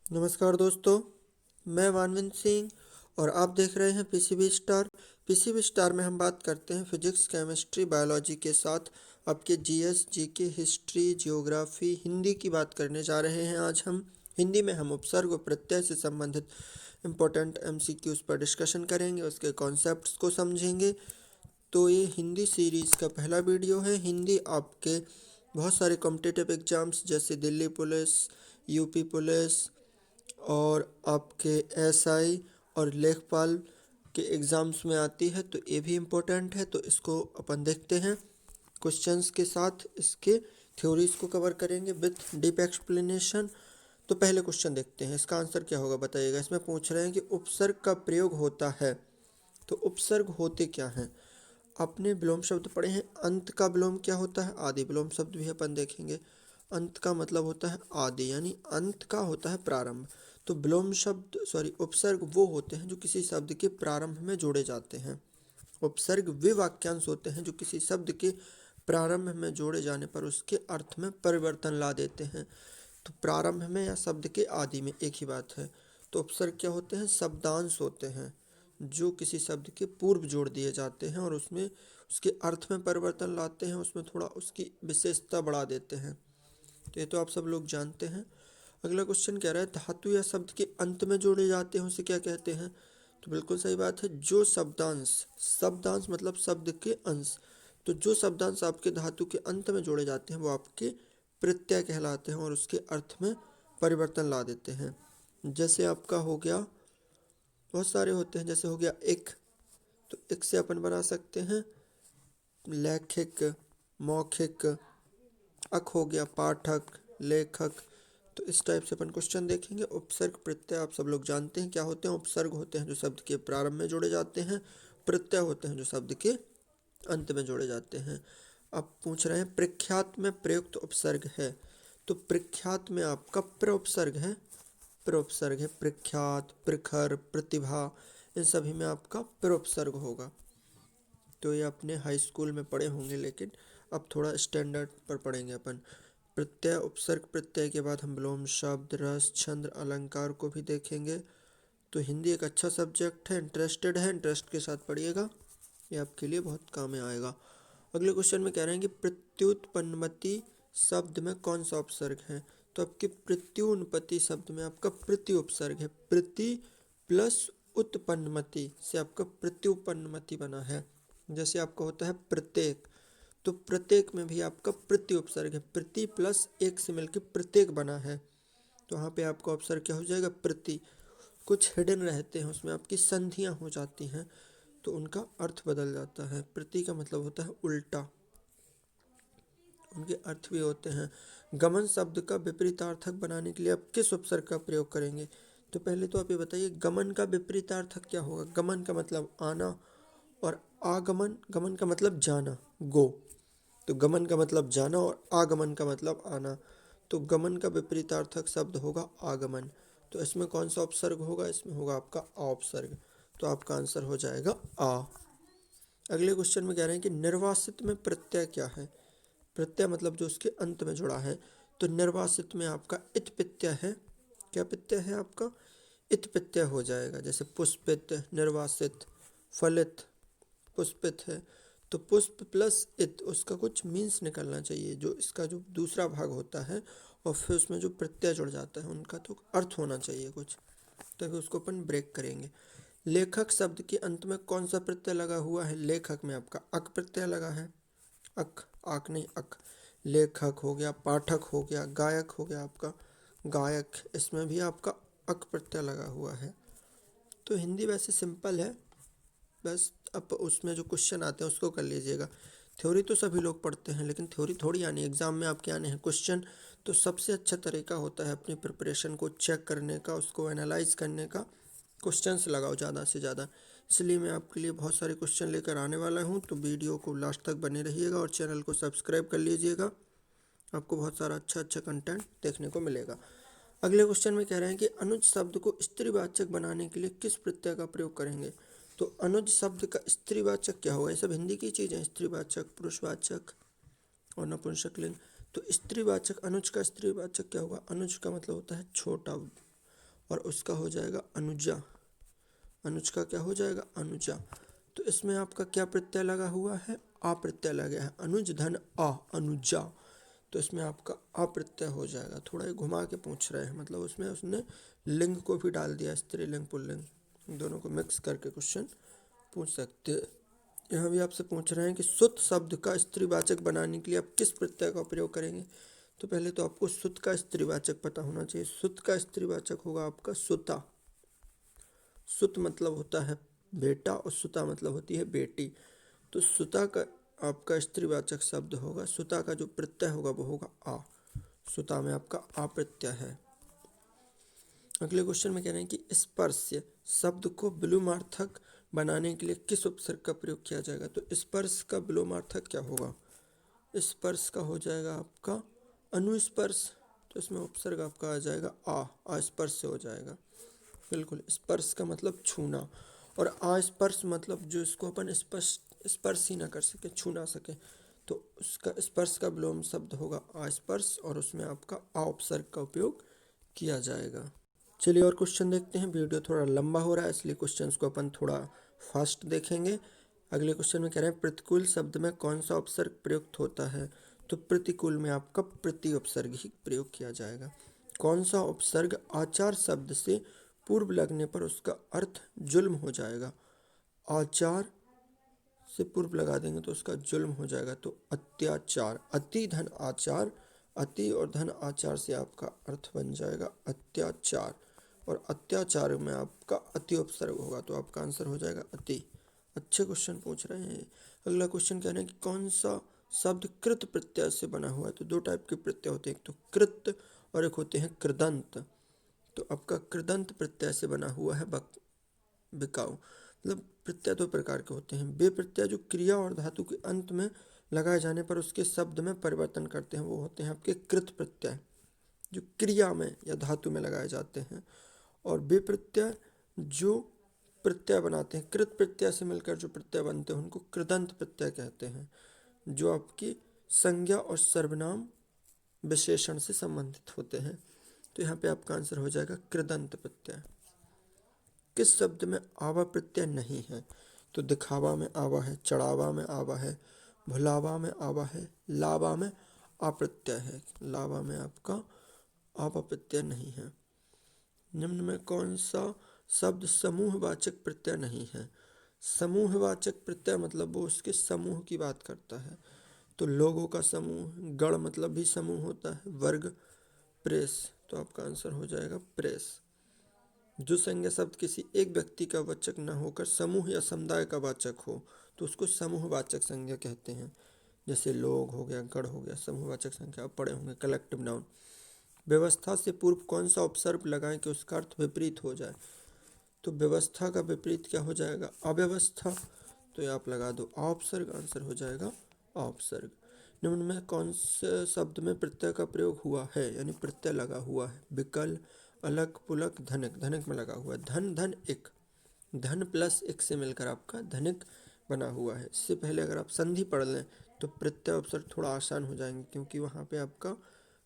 नमस्कार दोस्तों, मैं मानविंद सिंह और आप देख रहे हैं पीसीबी स्टार। पीसीबी स्टार में हम बात करते हैं फिजिक्स, केमिस्ट्री, बायोलॉजी के साथ आपके GS, GK, history, geography, Hindi की बात करने जा रहे हैं। आज हम हिंदी में उपसर्ग और प्रत्यय से संबंधित इम्पोर्टेंट एमसीक्यूज पर डिस्कशन करेंगे, उसके कॉन्सेप्ट्स को समझेंगे। तो ये हिंदी सीरीज़ का पहला वीडियो है। हिंदी आपके बहुत सारे कॉम्पिटिटिव एग्जाम्स जैसे दिल्ली पुलिस, यूपी पुलिस और आपके एसआई और लेखपाल के एग्ज़ाम्स में आती है, तो ये भी इम्पोर्टेंट है। तो इसको अपन देखते हैं क्वेश्चंस के साथ, इसके थ्योरीज को कवर करेंगे विथ डीप एक्सप्लेनेशन। तो पहले क्वेश्चन देखते हैं, इसका आंसर क्या होगा बताइएगा। इसमें पूछ रहे हैं कि उपसर्ग का प्रयोग होता है, तो उपसर्ग होते क्या हैं। आपने विलोम शब्द पढ़े हैं। अंत का विलोम क्या होता है? आदि। विलोम शब्द भी अपन देखेंगे। अंत का मतलब होता है आदि, यानी अंत का होता है प्रारंभ। तो विलोम शब्द उपसर्ग वो होते हैं जो किसी शब्द के प्रारंभ में जोड़े जाते हैं। उपसर्ग वे वाक्यांश होते हैं जो किसी शब्द के प्रारंभ में जोड़े जाने पर उसके अर्थ में परिवर्तन ला देते हैं। तो प्रारंभ में या शब्द के आदि में एक ही बात है। तो उपसर्ग क्या होते हैं? शब्दांश होते हैं जो किसी शब्द के पूर्व जोड़ दिए जाते हैं और उसमें उसके अर्थ में परिवर्तन लाते हैं, उसमें थोड़ा उसकी विशेषता बढ़ा देते हैं। तो ये तो आप सब लोग जानते हैं। अगला क्वेश्चन कह रहा है धातु या शब्द के अंत में जोड़े जाते हैं उसे क्या कहते हैं। तो बिल्कुल सही बात है, जो शब्दांश, शब्दांश मतलब शब्द के अंश, तो जो शब्दांश आपके धातु के अंत में जोड़े जाते हैं वो आपके प्रत्यय कहलाते हैं और उसके अर्थ में परिवर्तन ला देते हैं। जैसे आपका हो गया, बहुत सारे होते हैं, जैसे हो गया एक, तो एक से अपन बना सकते हैं लैखिक, मौखिक। अक हो गया पाठक, लेखक। तो इस टाइप से अपन क्वेश्चन देखेंगे। उपसर्ग प्रत्यय आप सब लोग जानते हैं क्या होते हैं। उपसर्ग होते हैं जो शब्द के प्रारंभ में जोड़े जाते हैं, प्रत्यय होते हैं जो शब्द के अंत में जोड़े जाते हैं। अब पूछ रहे हैं प्रख्यात में प्रयुक्त उपसर्ग है, तो प्रख्यात में आपका उपसर्ग है, उपसर्ग है। प्रख्यात, प्रखर, प्रतिभा, इन सभी में आपका उपसर्ग होगा। तो ये अपने हाई स्कूल में पढ़े होंगे, लेकिन अब थोड़ा स्टैंडर्ड पर पढ़ेंगे अपन। प्रत्यय, उपसर्ग प्रत्यय के बाद हम विलोम शब्द, रस, छंद, अलंकार को भी देखेंगे। तो हिंदी एक अच्छा सब्जेक्ट है, इंटरेस्टेड है, इंटरेस्ट के साथ पढ़िएगा, ये आपके लिए बहुत काम में आएगा। अगले क्वेश्चन में कह रहे हैं कि प्रत्युत्पन्नमति शब्द में कौन सा उपसर्ग है। तो आपके प्रत्युन्पति शब्द में आपका प्रति उपसर्ग है। प्रति प्लस उत्पन्नमति से आपका प्रत्युत्पन्नमति बना है। जैसे आपका होता है प्रत्येक, तो प्रत्येक में भी आपका प्रति उपसर्ग है। प्रति प्लस एक से मिलकर प्रत्येक बना है, तो वहाँ पे आपका उपसर्ग क्या हो जाएगा? प्रति। कुछ हिडन रहते हैं, उसमें आपकी संधियाँ हो जाती हैं, तो उनका अर्थ बदल जाता है। प्रति का मतलब होता है उल्टा, उनके अर्थ भी होते हैं। गमन शब्द का विपरीतार्थक बनाने के लिए आप किस उपसर्ग का प्रयोग करेंगे। तो पहले तो आप ये बताइए गमन का विपरीतार्थक क्या होगा। गमन का मतलब आना और आगमन, गमन का मतलब जाना, गो। तो गमन का मतलब जाना और आगमन का मतलब आना, तो गमन का विपरीतार्थक शब्द होगा आगमन। तो इसमें कौन सा उपसर्ग होगा? इसमें होगा आपका आ उपसर्ग। तो आपका आंसर हो जाएगा आ। अगले क्वेश्चन में कह रहे हैं कि निर्वासित में प्रत्यय क्या है। प्रत्यय मतलब जो उसके अंत में जुड़ा है। तो निर्वासित में आपका इत प्रत्यय है। क्या प्रत्यय है आपका? इत प्रत्यय हो जाएगा। जैसे पुष्पित, निर्वासित, फलित, पुष्पित है, तो पुष्प प्लस इत, उसका कुछ मीन्स निकलना चाहिए, जो इसका जो दूसरा भाग होता है और फिर उसमें जो प्रत्यय जुड़ जाता है उनका तो अर्थ होना चाहिए कुछ, तभी उसको अपन ब्रेक करेंगे। लेखक शब्द के अंत में कौन सा प्रत्यय लगा हुआ है। लेखक में आपका अक प्रत्यय लगा है। अक, आक नहीं अक। लेखक हो गया, पाठक हो गया, गायक हो गया आपका गायक, इसमें भी आपका अक प्रत्यय लगा हुआ है। तो हिंदी वैसे सिंपल है, बस अब उसमें जो क्वेश्चन आते हैं उसको कर लीजिएगा। थ्योरी तो सभी लोग पढ़ते हैं, लेकिन थ्योरी थोड़ी आनी, एग्ज़ाम में आपके आने हैं क्वेश्चन। तो सबसे अच्छा तरीका होता है अपनी प्रिपरेशन को चेक करने का, उसको एनालाइज करने का। क्वेश्चंस लगाओ ज़्यादा से ज़्यादा, इसलिए मैं आपके लिए बहुत सारे क्वेश्चन लेकर आने वाला हूँ। तो वीडियो को लास्ट तक बने रहिएगा और चैनल को सब्सक्राइब कर लीजिएगा, आपको बहुत सारा अच्छा अच्छा कंटेंट देखने को मिलेगा। अगले क्वेश्चन में कह रहे हैं कि अनुज शब्द को स्त्रीवाचक बनाने के लिए किस प्रत्यय का प्रयोग करेंगे। तो अनुज शब्द का स्त्रीवाचक क्या होगा। ये सब हिंदी की चीज़ें, स्त्रीवाचक, पुरुषवाचक और नपुंसकलिंग। तो स्त्रीवाचक, अनुज का स्त्रीवाचक क्या होगा। अनुज का मतलब होता है छोटा, और उसका हो जाएगा अनुजा। अनुज का क्या हो जाएगा? अनुजा। तो इसमें आपका क्या प्रत्यय लगा हुआ है? आ प्रत्यय लगा है। अनुज धन आ, अनुजा। तो इसमें आपका आ प्रत्यय हो जाएगा। थोड़ा ही घुमा के पूछ रहे हैं, मतलब उसमें उसने लिंग को भी डाल दिया, स्त्रीलिंग पुल्लिंग दोनों को मिक्स करके क्वेश्चन पूछ सकते हैं। यहाँ भी आपसे पूछ रहे हैं कि सुत शब्द का स्त्रीवाचक बनाने के लिए आप किस प्रत्यय का प्रयोग करेंगे। तो पहले तो आपको सुत का स्त्रीवाचक पता होना चाहिए। सुत का स्त्रीवाचक होगा आपका सुता। सुत मतलब होता है बेटा और सुता मतलब होती है बेटी। तो सुता का आपका स्त्रीवाचक शब्द होगा, सुता का जो प्रत्यय होगा वो होगा आ। सुता में आपका आ प्रत्यय है। अगले क्वेश्चन में कह रहे हैं कि स्पर्श शब्द को विलोमार्थक बनाने के लिए किस उपसर्ग का प्रयोग किया जाएगा। तो स्पर्श का विलोमार्थक क्या होगा? स्पर्श का हो जाएगा आपका अनुस्पर्श। तो इसमें उपसर्ग आपका आ जाएगा आ स्पर्श से हो जाएगा। बिल्कुल, स्पर्श का मतलब छूना, और अस्पर्श मतलब जो इसको अपन स्पर्श ही ना कर सके, छू ना सके, तो उसका स्पर्श का विलोम शब्द होगा अस्पर्श, और उसमें आपका आ उपसर्ग का उपयोग किया जाएगा। चलिए और क्वेश्चन देखते हैं। वीडियो थोड़ा लंबा हो रहा है इसलिए क्वेश्चंस को अपन थोड़ा फास्ट देखेंगे। अगले क्वेश्चन में कह रहे हैं प्रतिकूल शब्द में कौन सा उपसर्ग प्रयुक्त होता है। तो प्रतिकूल में आपका प्रति उपसर्ग ही प्रयोग किया जाएगा। कौन सा उपसर्ग आचार शब्द से पूर्व लगने पर उसका अर्थ जुल्म हो जाएगा। आचार से पूर्व लगा देंगे तो उसका जुल्म हो जाएगा। तो अत्याचार, अति धन आचार, अति और धन आचार से आपका अर्थ बन जाएगा अत्याचार, और अत्याचार में आपका अति उपसर्ग होगा, तो आपका आंसर हो जाएगा अति। अच्छे क्वेश्चन पूछ रहे हैं। अगला क्वेश्चन कह रहे हैं कि कौन सा शब्द कृत प्रत्यय से बना हुआ है। तो दो टाइप के प्रत्यय होते हैं, एक तो कृत और एक होते हैं कृदंत। तो आपका कृदंत प्रत्यय से बना हुआ है बिकाऊ। मतलब प्रत्यय दो प्रकार के होते हैं। वे प्रत्यय जो क्रिया और धातु के अंत में लगाए जाने पर उसके शब्द में परिवर्तन करते हैं, वो होते हैं आपके कृत प्रत्यय, जो क्रिया में या धातु में लगाए जाते हैं। और वे प्रत्यय जो प्रत्यय बनाते हैं, कृत प्रत्यय से मिलकर जो प्रत्यय बनते हैं उनको कृदंत प्रत्यय कहते हैं, जो आपकी संज्ञा और सर्वनाम विशेषण से संबंधित होते हैं। तो यहाँ पे आपका आंसर हो जाएगा कृदंत प्रत्यय। किस शब्द में आवा प्रत्यय नहीं है। तो दिखावा में आवा है, चढ़ावा में आवा है, भुलावा में आवा है, लावा में अप्रत्यय है। लावा में आपका आवा प्रत्यय नहीं है। निम्न में कौन सा शब्द समूहवाचक प्रत्यय नहीं है। समूहवाचक प्रत्यय मतलब वो उसके समूह की बात करता है। तो लोगों का समूह, गण मतलब भी समूह होता है, वर्ग, प्रेस। तो आपका आंसर हो जाएगा प्रेस। जो संज्ञा शब्द किसी एक व्यक्ति का वाचक न होकर समूह या समुदाय का वाचक हो तो उसको समूहवाचक संज्ञा कहते हैं। जैसे लोग हो गया, गण हो गया, समूहवाचक संज्ञा आप पढ़े होंगे, कलेक्टिव नाउन। व्यवस्था से पूर्व कौन सा उपसर्ग लगाएं कि उसका अर्थ विपरीत हो जाए। तो व्यवस्था का विपरीत क्या हो जाएगा? अव्यवस्था। तो ये आप लगा दो आ उपसर्ग, आंसर हो जाएगा आ उपसर्ग। निम्न में कौन से शब्द में प्रत्यय का प्रयोग हुआ है, यानी प्रत्यय लगा हुआ है। विकल, अलग, पुलक, धनिक। धनिक में लगा हुआ है धन, धन एक, धन प्लस एक से मिलकर आपका धनिक बना हुआ है। इससे पहले अगर आप संधि पढ़ लें तो प्रत्यय उपसर्ग थोड़ा आसान हो जाएंगे, क्योंकि वहाँ पे आपका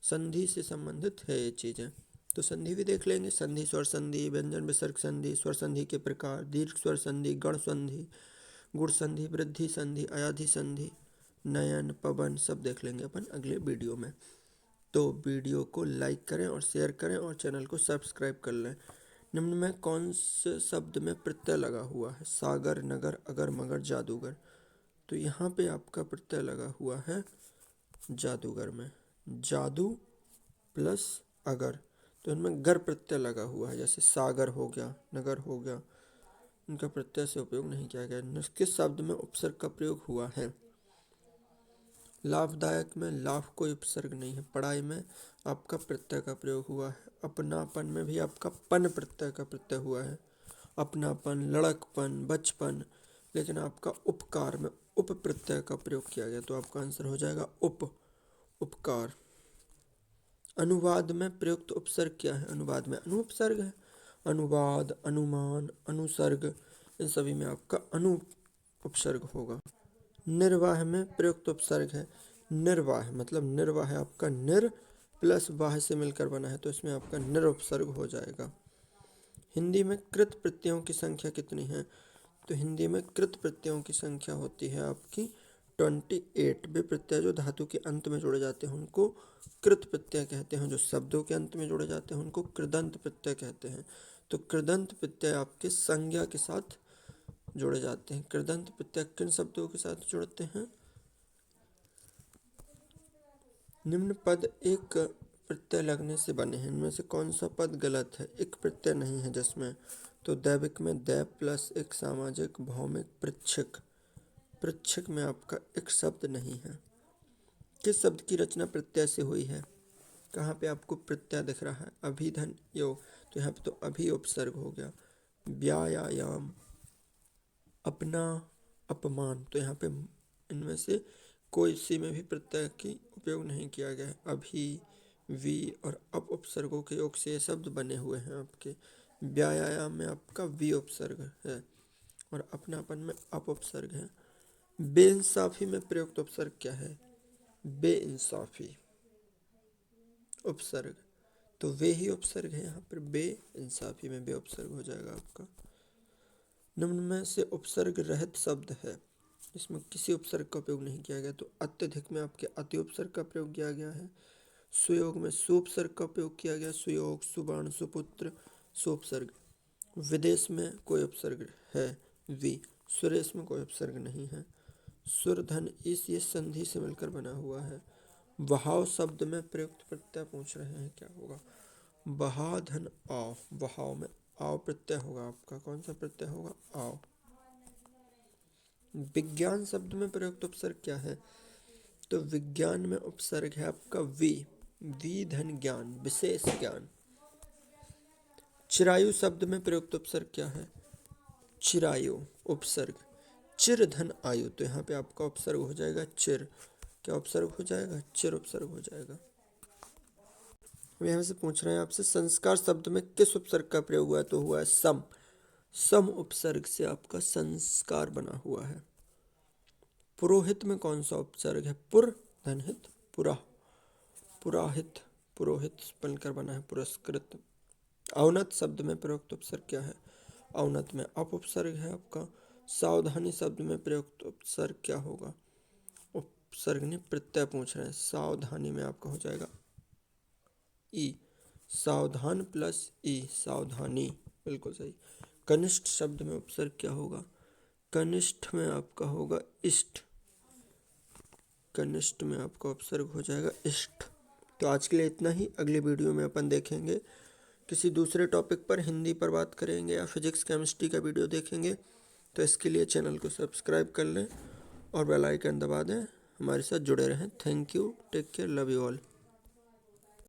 संधि से संबंधित है ये चीज़ें। तो संधि भी देख लेंगे। संधि, स्वर संधि, व्यंजन विसर्ग संधि, स्वर संधि के प्रकार, दीर्घ स्वर संधि, गण संधि, गुण संधि, वृद्धि संधि, अयाधि संधि, नयन, पवन, सब देख लेंगे अपन अगले वीडियो में। तो वीडियो को लाइक करें और शेयर करें और चैनल को सब्सक्राइब कर लें। निम्न में कौन से शब्द में प्रत्यय लगा हुआ है। सागर, नगर, अगर, मगर, जादूगर। तो यहाँ पे आपका प्रत्यय लगा हुआ है जादूगर में, जादू प्लस अगर। तो इनमें गर प्रत्यय लगा हुआ है, जैसे सागर हो गया, नगर हो गया, इनका प्रत्यय से उपयोग नहीं किया गया। किस शब्द में उपसर्ग का प्रयोग हुआ है। लाभदायक में लाभ कोई उपसर्ग नहीं है। पढ़ाई में आपका प्रत्यय का प्रयोग हुआ है। अपनापन में भी आपका पन प्रत्यय का प्रत्यय हुआ है। अपनापन, लड़कपन, बचपन। लेकिन आपका उपकार में उप प्रत्यय का प्रयोग किया गया, तो आपका आंसर हो जाएगा उपकार। अनुवाद में प्रयुक्त उपसर्ग क्या है। अनुवाद में अनुपसर्ग है। अनुवाद, अनुमान, अनुसर्ग, इन सभी में आपका अनु उपसर्ग होगा। निर्वाह में प्रयुक्त उपसर्ग है निर्वाह, मतलब निर्वाह आपका निर प्लस वाह से मिलकर बना है, तो इसमें आपका निर उपसर्ग हो जाएगा। हिंदी में कृत प्रत्ययों की संख्या कितनी है? तो हिंदी में कृत प्रत्ययों की संख्या होती है आपकी 28। वे प्रत्यय जो धातु के अंत में जोड़े जाते हैं उनको कृत प्रत्यय कहते हैं, जो शब्दों के अंत में जोड़े जाते हैं उनको कृदंत प्रत्यय कहते हैं। तो कृदंत प्रत्यय आपके संज्ञा के साथ जोड़े जाते हैं। कृदंत प्रत्यय किन शब्दों के साथ जुड़ते हैं? निम्न पद एक प्रत्यय लगने से बने हैं, इनमें से कौन सा पद गलत है? एक प्रत्यय नहीं है जिसमें। तो दैविक में दै प्लस एक सामाजिक भौमिक पृच्छक। पृच्छक में आपका एक शब्द नहीं है। किस शब्द की रचना प्रत्यय से हुई है? कहाँ पे आपको प्रत्यय दिख रहा है? अभिधन योग, तो यहाँ पे तो अभी उपसर्ग हो गया। व्यायाम, अपना, अपमान, तो यहाँ पे इनमें से कोई सी में भी प्रत्यय की उपयोग नहीं किया गया है। अभी, वी और अप उपसर्गों के योग से ये शब्द बने हुए हैं आपके। व्यायाम में आपका वी उपसर्ग है और अपनापन में अप उपसर्ग है। बेइंसाफी में प्रयुक्त उपसर्ग क्या है? बेइंसाफी उपसर्ग, तो वे ही उपसर्ग है यहाँ पर। बेइंसाफी में बे उपसर्ग हो जाएगा आपका। निम्न में से उपसर्ग रहित शब्द है, इसमें किसी उपसर्ग का उपयोग नहीं किया गया। तो अत्यधिक में आपके अति उपसर्ग का प्रयोग किया गया है। सुयोग में सुपसर्ग का उपयोग किया गया। सुयोग, सुवर्ण, सुपुत्र, सुपसर्ग। विदेश में कोई उपसर्ग है, वी। सुरेश में कोई उपसर्ग नहीं है। सुर, धन, इस ये संधि से मिलकर बना हुआ है। बहाव शब्द में प्रयुक्त प्रत्यय पूछ रहे हैं, क्या होगा? बहा, धन, आव। बहाव में आव प्रत्यय होगा आपका। कौन सा प्रत्यय होगा? आव। विज्ञान शब्द में प्रयुक्त उपसर्ग क्या है? तो विज्ञान में उपसर्ग है आपका वी। वी धन ज्ञान, विशेष ज्ञान। चिरायु शब्द में प्रयुक्त उपसर्ग क्या है? चिरायु उपसर्ग। चिर धन आयु, तो यहाँ पे आपका उपसर्ग हो जाएगा चिर। क्या उपसर्ग हो जाएगा? चिर उपसर्ग हो जाएगा। अब यहाँ से पूछ रहे हैं आपसे संस्कार शब्द में किस उपसर्ग का प्रयोग हुआ है? तो हुआ है सम। सम उपसर्ग से आपका संस्कार बना हुआ है। पुरोहित में कौन सा उपसर्ग है? पुर धनहित, पुरा, पुराहित, पुरोहित बनकर बना है पुरस्कृत। अवनत शब्द में प्रयुक्त उपसर्ग क्या है? अवनत में अप उपसर्ग है आपका। सावधानी शब्द में प्रयुक्त उपसर्ग क्या होगा? उपसर्ग ने प्रत्यय पूछ रहे हैं। सावधानी में आपका हो जाएगा ई। सावधान प्लस ई, सावधानी, बिल्कुल सही। कनिष्ठ शब्द में उपसर्ग क्या होगा? कनिष्ठ में आपका होगा इष्ट। कनिष्ठ में आपका उपसर्ग हो जाएगा इष्ट। तो आज के लिए इतना ही। अगले वीडियो में अपन देखेंगे किसी दूसरे टॉपिक पर, हिंदी पर बात करेंगे या फिजिक्स केमिस्ट्री का वीडियो देखेंगे। तो इसके लिए चैनल को सब्सक्राइब कर लें और बेल आइकन दबा दें। हमारे साथ जुड़े रहें। Thank you, take care, love you all.